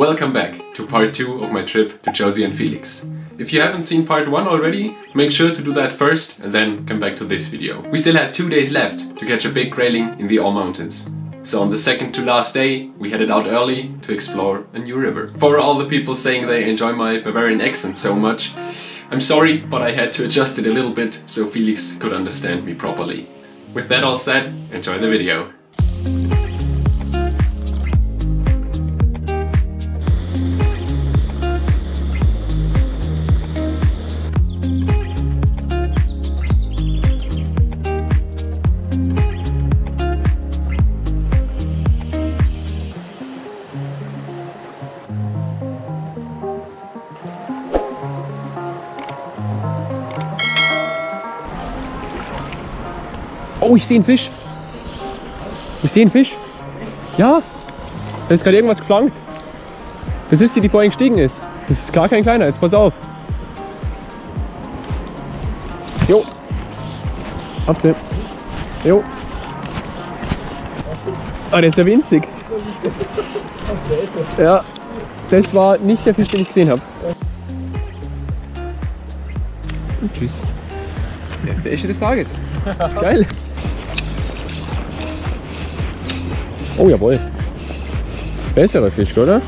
Welcome back to part 2 of my trip to Josi and Felix. If you haven't seen part 1 already, make sure to do that first and then come back to this video. We still had 2 days left to catch a big grayling in the All Mountains. So on the second to last day, we headed out early to explore a new river. For all the people saying they enjoy my Bavarian accent so much, I'm sorry, but I had to adjust it a little bit so Felix could understand me properly. With that all said, enjoy the video. Oh, ich sehe einen Fisch. Ich sehe einen Fisch. Ja, da ist gerade irgendwas geflankt. Das ist die vorhin gestiegen ist. Das ist gar kein kleiner, jetzt pass auf. Jo. Hab sie. Jo. Ah, der ist ja winzig. Ja, das war nicht der Fisch, den ich gesehen habe. Und tschüss. Der ist der Esche des Tages. Geil. Oh jawohl. Besserer Fisch, oder?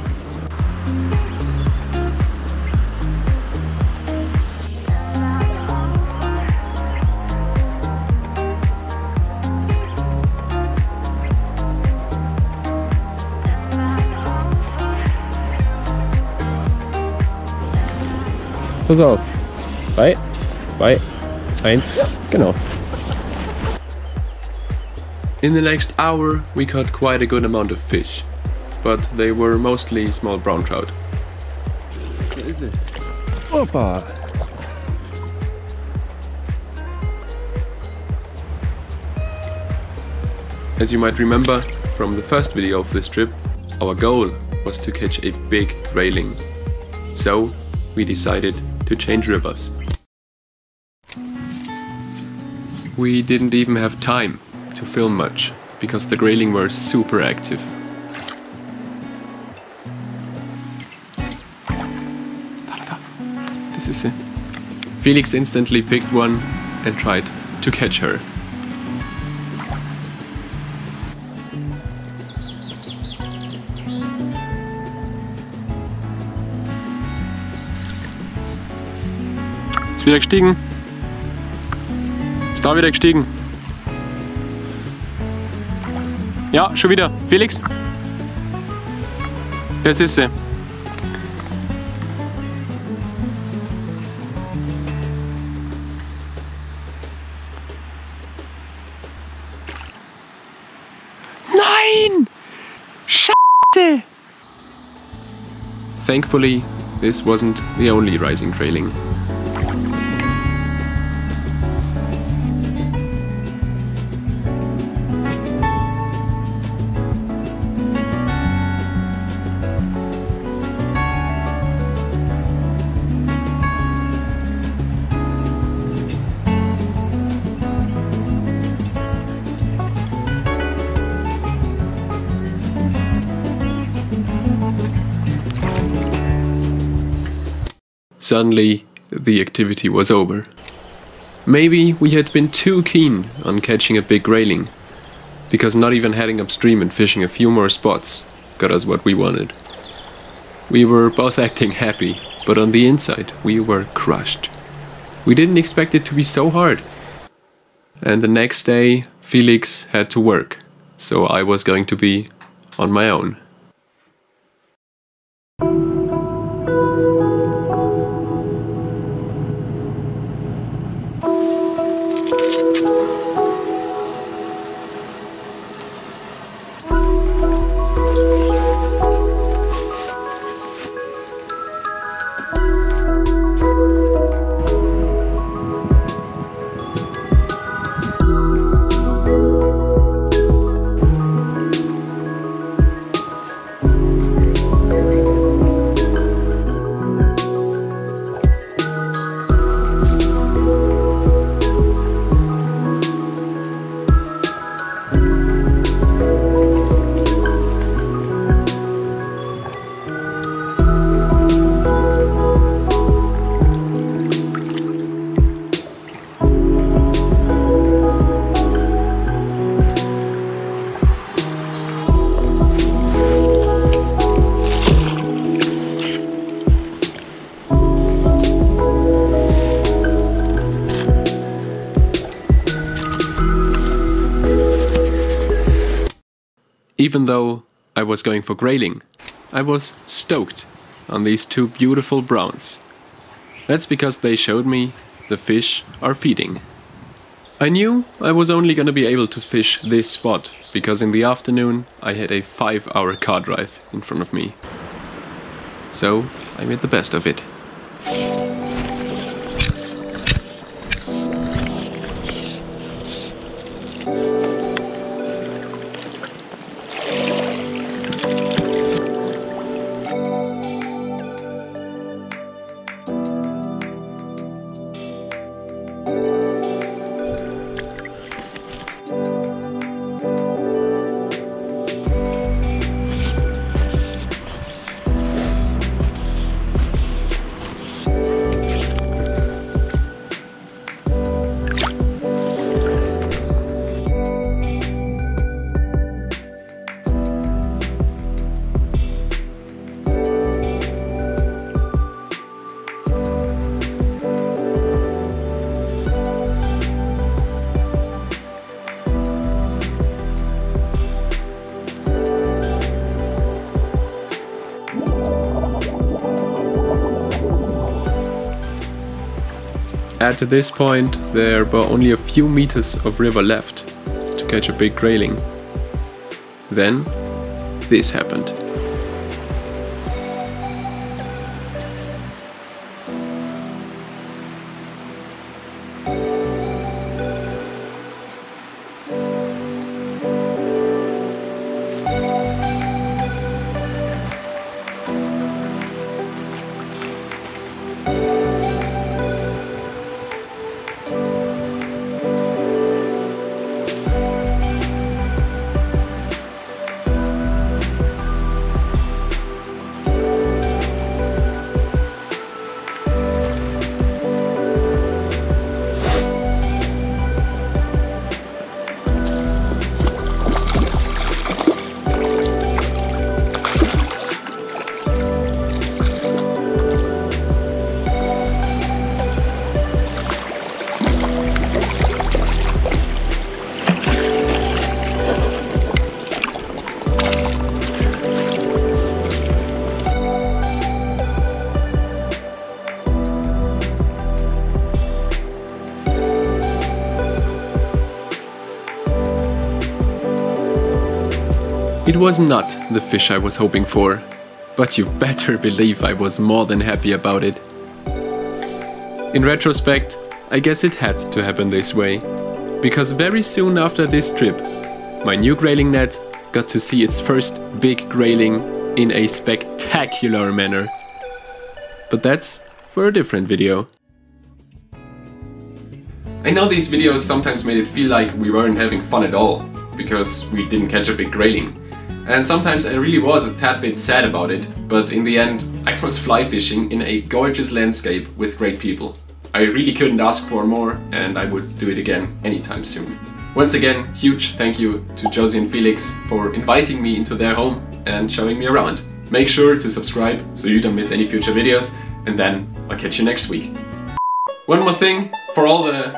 Pass auf. 3, 2, 1. Ja, genau. In the next hour we caught quite a good amount of fish, but they were mostly small brown trout. Where is it? Opa! As you might remember from the first video of this trip, our goal was to catch a big grayling. So we decided to change rivers. We didn't even have time to film much, because the grayling were super active. This is it. Felix instantly picked one and tried to catch her. Ist wieder gestiegen. Ist da wieder gestiegen. Ja, schon wieder. Felix? Das ist sie. Nein! Scheiße! Thankfully, this wasn't the only rising grayling. Suddenly, the activity was over. Maybe we had been too keen on catching a big grayling, because not even heading upstream and fishing a few more spots got us what we wanted. We were both acting happy, but on the inside we were crushed. We didn't expect it to be so hard. And the next day Felix had to work, so I was going to be on my own. Even though I was going for grayling, I was stoked on these two beautiful browns. That's because they showed me the fish are feeding. I knew I was only gonna be able to fish this spot because in the afternoon I had a 5-hour car drive in front of me. So I made the best of it. At this point, there were only a few meters of river left to catch a big grayling. Then, this happened. It was not the fish I was hoping for, but you better believe I was more than happy about it. In retrospect, I guess it had to happen this way, because very soon after this trip, my new grayling net got to see its first big grayling in a spectacular manner. But that's for a different video. I know these videos sometimes made it feel like we weren't having fun at all, because we didn't catch a big grayling. And sometimes I really was a tad bit sad about it, but in the end I was fly fishing in a gorgeous landscape with great people. I really couldn't ask for more, and I would do it again anytime soon. Once again, huge thank you to Josi and Felix for inviting me into their home and showing me around. Make sure to subscribe so you don't miss any future videos, and then I'll catch you next week. One more thing, for all the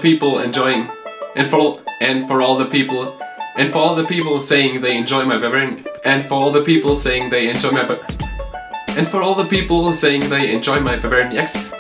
people enjoying, and for all the people saying they enjoy my bavarian, and for all the people saying they enjoy my bavarian accent.